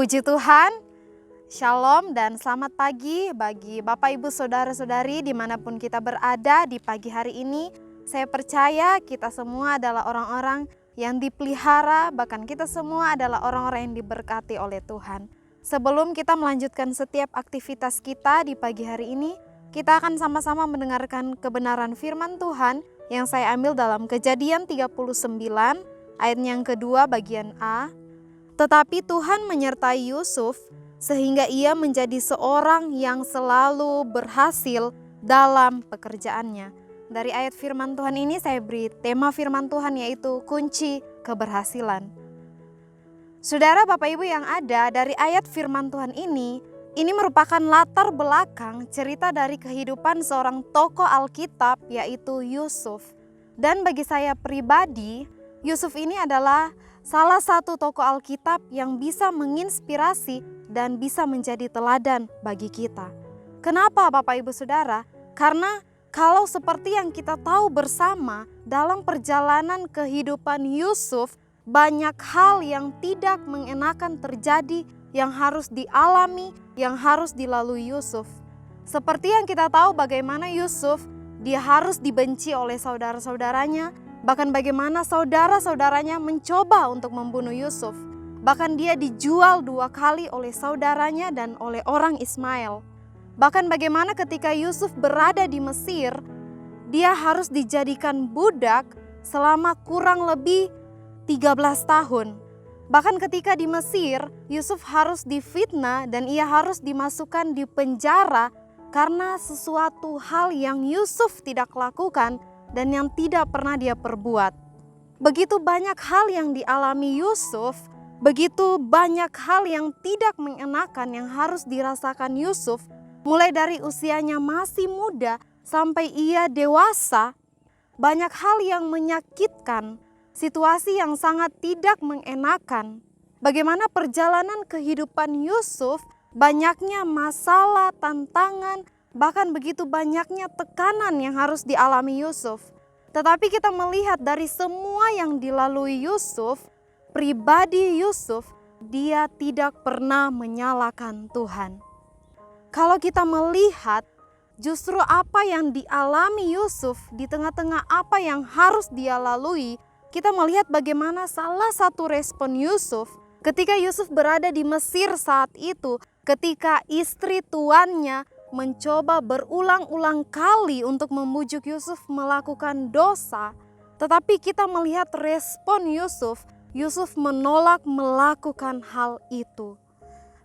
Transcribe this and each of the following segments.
Puji Tuhan, Shalom dan selamat pagi bagi Bapak Ibu Saudara-saudari dimanapun kita berada di pagi hari ini. Saya percaya kita semua adalah orang-orang yang dipelihara, bahkan kita semua adalah orang-orang yang diberkati oleh Tuhan. Sebelum kita melanjutkan setiap aktivitas kita di pagi hari ini, kita akan sama-sama mendengarkan kebenaran firman Tuhan yang saya ambil dalam Kejadian 39 ayat yang kedua bagian A. Tetapi Tuhan menyertai Yusuf sehingga ia menjadi seorang yang selalu berhasil dalam pekerjaannya. Dari ayat firman Tuhan ini saya beri tema firman Tuhan yaitu kunci keberhasilan. Saudara Bapak Ibu yang ada, dari ayat firman Tuhan ini merupakan latar belakang cerita dari kehidupan seorang tokoh Alkitab yaitu Yusuf. Dan bagi saya pribadi, Yusuf ini adalah salah satu tokoh Alkitab yang bisa menginspirasi dan bisa menjadi teladan bagi kita. Kenapa Bapak Ibu Saudara? Karena kalau seperti yang kita tahu bersama dalam perjalanan kehidupan Yusuf, banyak hal yang tidak mengenakan terjadi yang harus dialami, yang harus dilalui Yusuf. Seperti yang kita tahu bagaimana Yusuf, dia harus dibenci oleh saudara-saudaranya, bahkan bagaimana saudara-saudaranya mencoba untuk membunuh Yusuf. Bahkan dia dijual 2 kali oleh saudaranya dan oleh orang Ismail. Bahkan bagaimana ketika Yusuf berada di Mesir, dia harus dijadikan budak selama kurang lebih 13 tahun. Bahkan ketika di Mesir, Yusuf harus difitnah dan ia harus dimasukkan di penjara karena sesuatu hal yang Yusuf tidak lakukan dan yang tidak pernah dia perbuat. Begitu banyak hal yang dialami Yusuf, begitu banyak hal yang tidak mengenakan yang harus dirasakan Yusuf, mulai dari usianya masih muda sampai ia dewasa. Banyak hal yang menyakitkan, situasi yang sangat tidak mengenakan. Bagaimana perjalanan kehidupan Yusuf, banyaknya masalah, tantangan, bahkan begitu banyaknya tekanan yang harus dialami Yusuf. Tetapi kita melihat dari semua yang dilalui Yusuf, pribadi Yusuf, dia tidak pernah menyalahkan Tuhan. Kalau kita melihat justru apa yang dialami Yusuf di tengah-tengah apa yang harus dia lalui, kita melihat bagaimana salah satu respon Yusuf ketika Yusuf berada di Mesir saat itu, ketika istri tuannya mencoba berulang-ulang kali untuk membujuk Yusuf melakukan dosa. Tetapi kita melihat respon Yusuf, Yusuf menolak melakukan hal itu.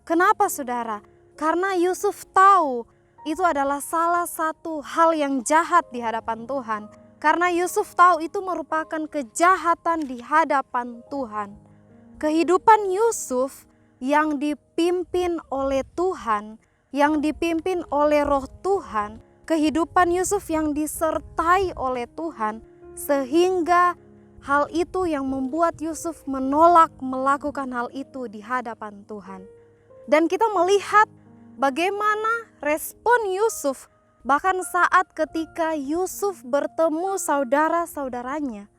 Kenapa saudara? Karena Yusuf tahu itu adalah salah satu hal yang jahat di hadapan Tuhan. Karena Yusuf tahu itu merupakan kejahatan di hadapan Tuhan. Kehidupan Yusuf yang dipimpin oleh Tuhan, yang dipimpin oleh Roh Tuhan, kehidupan Yusuf yang disertai oleh Tuhan, sehingga hal itu yang membuat Yusuf menolak melakukan hal itu di hadapan Tuhan. Dan kita melihat bagaimana respon Yusuf bahkan saat ketika Yusuf bertemu saudara-saudaranya.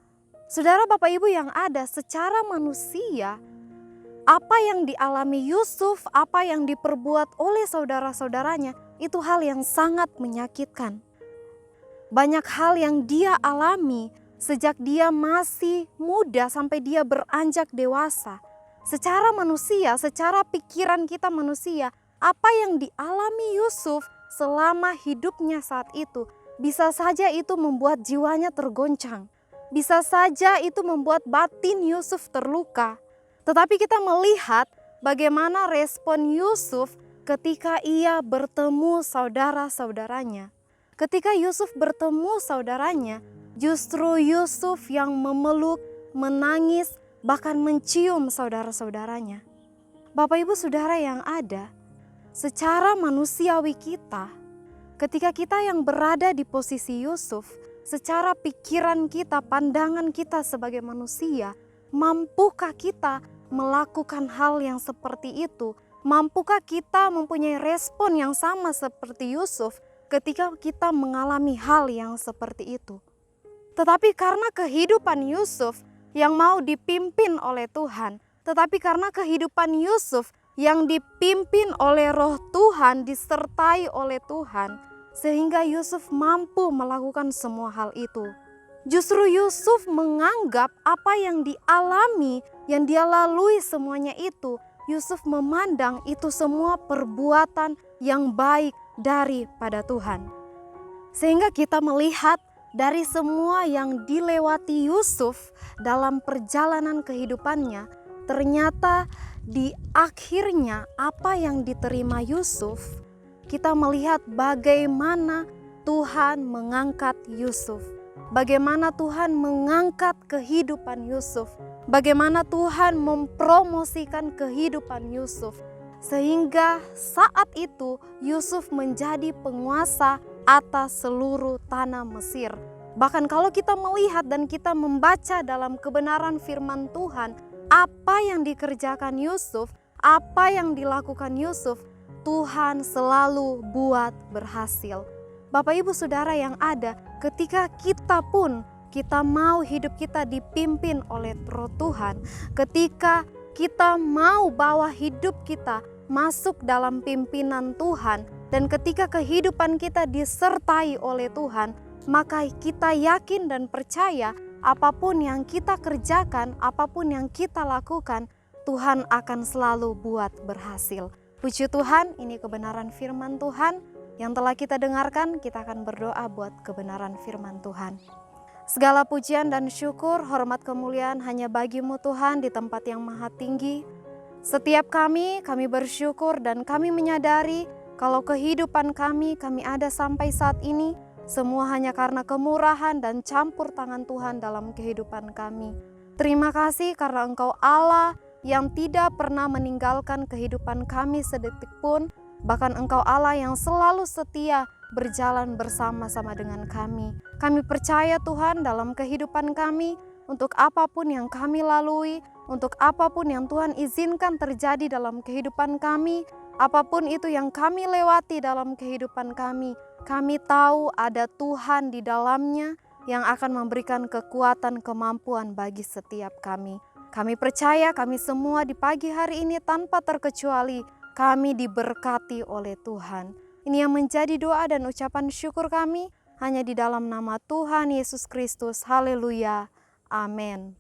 Saudara Bapak Ibu yang ada, secara manusia, apa yang dialami Yusuf, apa yang diperbuat oleh saudara-saudaranya, itu hal yang sangat menyakitkan. Banyak hal yang dia alami sejak dia masih muda sampai dia beranjak dewasa. Secara manusia, secara pikiran kita manusia, apa yang dialami Yusuf selama hidupnya saat itu, bisa saja itu membuat jiwanya tergoncang. Bisa saja itu membuat batin Yusuf terluka. Tetapi kita melihat bagaimana respon Yusuf ketika ia bertemu saudara-saudaranya. Ketika Yusuf bertemu saudaranya, justru Yusuf yang memeluk, menangis, bahkan mencium saudara-saudaranya. Bapak Ibu Saudara yang ada, secara manusiawi kita, ketika kita yang berada di posisi Yusuf, secara pikiran kita, pandangan kita sebagai manusia, mampukah kita melakukan hal yang seperti itu? Mampukah kita mempunyai respon yang sama seperti Yusuf ketika kita mengalami hal yang seperti itu? Tetapi karena kehidupan Yusuf yang mau dipimpin oleh Tuhan, tetapi karena kehidupan Yusuf yang dipimpin oleh Roh Tuhan, disertai oleh Tuhan, sehingga Yusuf mampu melakukan semua hal itu. Justru Yusuf menganggap apa yang dialami, yang dia lalui semuanya itu, Yusuf memandang itu semua perbuatan yang baik daripada Tuhan. Sehingga kita melihat dari semua yang dilewati Yusuf dalam perjalanan kehidupannya, ternyata di akhirnya apa yang diterima Yusuf, kita melihat bagaimana Tuhan mengangkat Yusuf. Bagaimana Tuhan mengangkat kehidupan Yusuf. Bagaimana Tuhan mempromosikan kehidupan Yusuf. Sehingga saat itu Yusuf menjadi penguasa atas seluruh tanah Mesir. Bahkan kalau kita melihat dan kita membaca dalam kebenaran firman Tuhan, apa yang dikerjakan Yusuf, apa yang dilakukan Yusuf, Tuhan selalu buat berhasil. Bapak Ibu Saudara yang ada, ketika kita mau hidup kita dipimpin oleh Roh Tuhan, ketika kita mau bawa hidup kita masuk dalam pimpinan Tuhan, dan ketika kehidupan kita disertai oleh Tuhan, maka kita yakin dan percaya apapun yang kita kerjakan, apapun yang kita lakukan, Tuhan akan selalu buat berhasil. Puji Tuhan, ini kebenaran firman Tuhan yang telah kita dengarkan. Kita akan berdoa buat kebenaran firman Tuhan. Segala pujian dan syukur, hormat kemuliaan hanya bagi-Mu Tuhan di tempat yang maha tinggi. Setiap kami bersyukur dan kami menyadari kalau kehidupan kami ada sampai saat ini, semua hanya karena kemurahan dan campur tangan Tuhan dalam kehidupan kami. Terima kasih karena Engkau Allah yang tidak pernah meninggalkan kehidupan kami sedetik pun. Bahkan Engkau Allah yang selalu setia berjalan bersama-sama dengan kami. Kami percaya Tuhan dalam kehidupan kami, untuk apapun yang kami lalui, untuk apapun yang Tuhan izinkan terjadi dalam kehidupan kami, apapun itu yang kami lewati dalam kehidupan kami tahu ada Tuhan di dalamnya yang akan memberikan kekuatan kemampuan bagi setiap kami. Kami percaya kami semua di pagi hari ini tanpa terkecuali kami diberkati oleh Tuhan. Ini yang menjadi doa dan ucapan syukur kami hanya di dalam nama Tuhan Yesus Kristus. Haleluya. Amin.